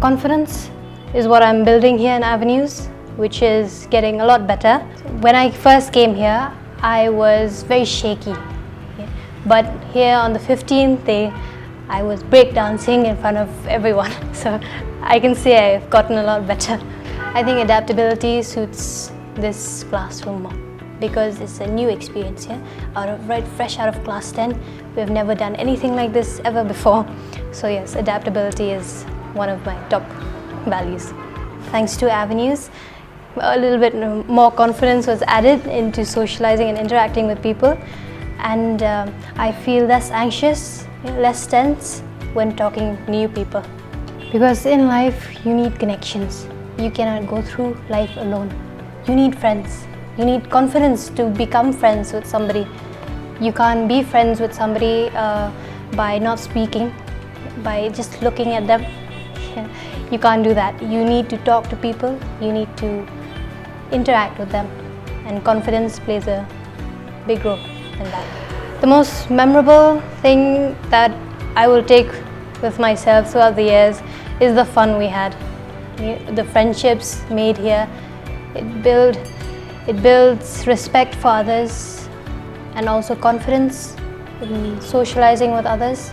Confidence is what I'm building here in Avenues, which is getting a lot better. When I first came here, I was very shaky. But here on the 15th day, I was breakdancing in front of everyone. So I can say I've gotten a lot better. I think adaptability suits this classroom more because it's a new experience here. Fresh out of class 10, we've never done anything like this ever before. So yes, adaptability is one of my top values. Thanks to Avenues, a little bit more confidence was added into socializing and interacting with people, and I feel less anxious, less tense when talking to new people. Because in life, you need connections. You cannot go through life alone. You need friends. You need confidence to become friends with somebody. You can't be friends with somebody by not speaking, by just looking at them. You can't do that. You need to talk to people. You need to interact with them. And confidence plays a big role in that. The most memorable thing that I will take with myself throughout the years is the fun we had. The friendships made here. It builds respect for others and also confidence in socializing with others.